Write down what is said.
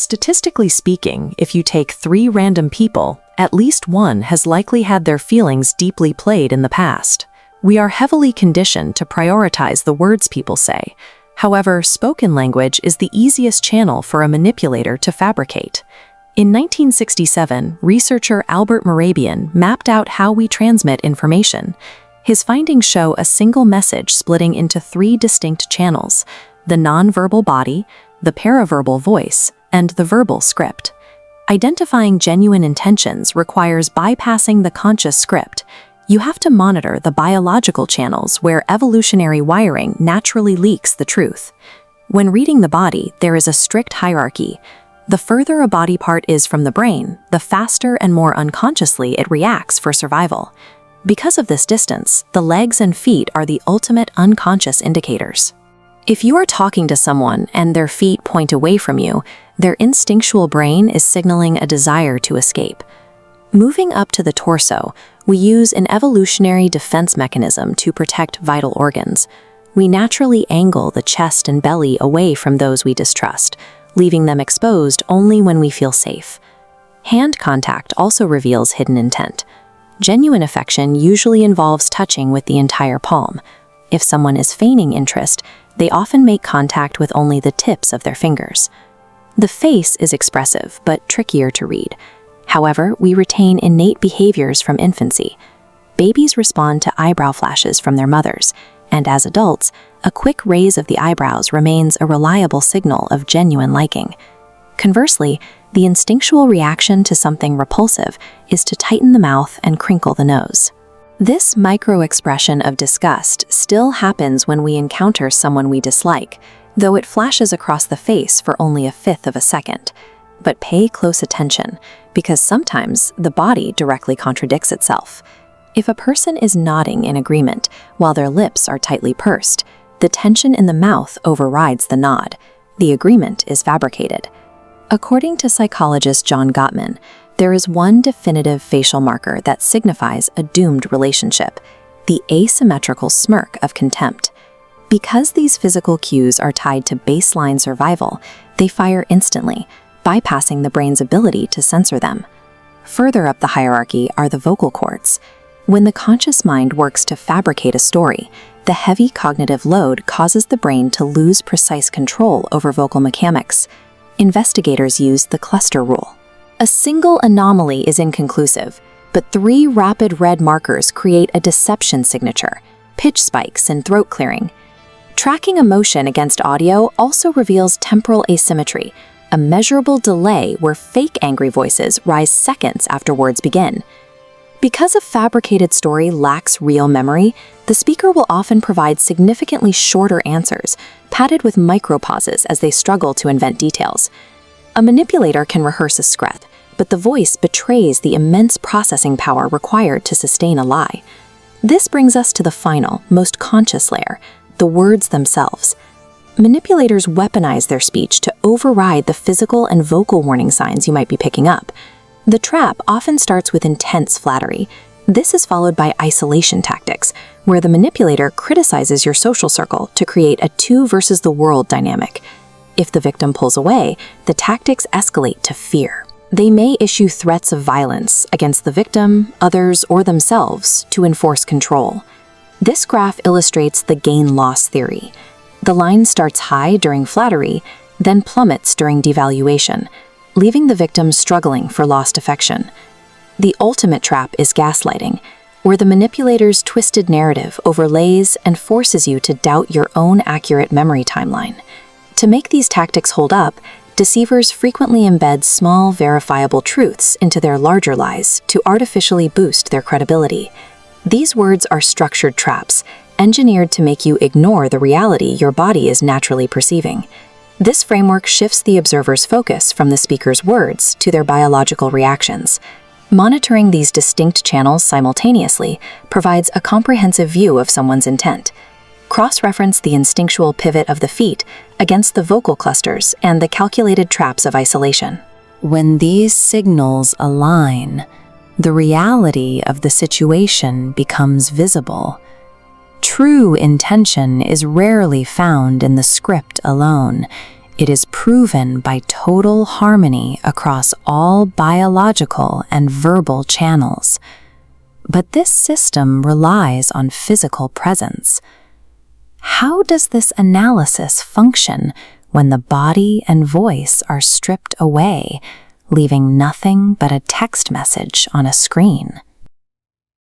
Statistically speaking, if you take 3 random people, at least one has likely had their feelings deeply played in the past. We are heavily conditioned to prioritize the words people say. However, spoken language is the easiest channel for a manipulator to fabricate. In 1967, researcher Albert Mehrabian mapped out how we transmit information. His findings show a single message splitting into 3 distinct channels: the nonverbal body, the paraverbal voice, and the verbal script. Identifying genuine intentions requires bypassing the conscious script. You have to monitor the biological channels where evolutionary wiring naturally leaks the truth. When reading the body, there is a strict hierarchy. The further a body part is from the brain, the faster and more unconsciously it reacts for survival. Because of this distance, the legs and feet are the ultimate unconscious indicators. If you are talking to someone and their feet point away from you, their instinctual brain is signaling a desire to escape. Moving up to the torso, we use an evolutionary defense mechanism to protect vital organs. We naturally angle the chest and belly away from those we distrust, leaving them exposed only when we feel safe. Hand contact also reveals hidden intent. Genuine affection usually involves touching with the entire palm. If someone is feigning interest, they often make contact with only the tips of their fingers. The face is expressive, but trickier to read. However, we retain innate behaviors from infancy. Babies respond to eyebrow flashes from their mothers, and as adults, a quick raise of the eyebrows remains a reliable signal of genuine liking. Conversely, the instinctual reaction to something repulsive is to tighten the mouth and crinkle the nose. This micro-expression of disgust still happens when we encounter someone we dislike, though it flashes across the face for only a fifth of a second. But pay close attention, because sometimes the body directly contradicts itself. If a person is nodding in agreement while their lips are tightly pursed, the tension in the mouth overrides the nod. The agreement is fabricated. According to psychologist John Gottman, there is one definitive facial marker that signifies a doomed relationship: the asymmetrical smirk of contempt. Because these physical cues are tied to baseline survival, they fire instantly, bypassing the brain's ability to censor them. Further up the hierarchy are the vocal cords. When the conscious mind works to fabricate a story, the heavy cognitive load causes the brain to lose precise control over vocal mechanics. Investigators use the cluster rule. A single anomaly is inconclusive, but 3 rapid red markers create a deception signature: pitch spikes and throat clearing. Tracking emotion against audio also reveals temporal asymmetry, a measurable delay where fake angry voices rise seconds after words begin. Because a fabricated story lacks real memory, the speaker will often provide significantly shorter answers, padded with micropauses as they struggle to invent details. A manipulator can rehearse a script, but the voice betrays the immense processing power required to sustain a lie. This brings us to the final, most conscious layer: the words themselves. Manipulators weaponize their speech to override the physical and vocal warning signs you might be picking up. The trap often starts with intense flattery. This is followed by isolation tactics, where the manipulator criticizes your social circle to create a 2 versus the world dynamic. If the victim pulls away, the tactics escalate to fear. They may issue threats of violence against the victim, others, or themselves to enforce control. This graph illustrates the gain-loss theory. The line starts high during flattery, then plummets during devaluation, leaving the victim struggling for lost affection. The ultimate trap is gaslighting, where the manipulator's twisted narrative overlays and forces you to doubt your own accurate memory timeline. To make these tactics hold up, deceivers frequently embed small, verifiable truths into their larger lies to artificially boost their credibility. These words are structured traps, engineered to make you ignore the reality your body is naturally perceiving. This framework shifts the observer's focus from the speaker's words to their biological reactions. Monitoring these distinct channels simultaneously provides a comprehensive view of someone's intent. Cross-reference the instinctual pivot of the feet against the vocal clusters and the calculated traps of isolation. When these signals align, the reality of the situation becomes visible. True intention is rarely found in the script alone. It is proven by total harmony across all biological and verbal channels. But this system relies on physical presence. How does this analysis function when the body and voice are stripped away, leaving nothing but a text message on a screen?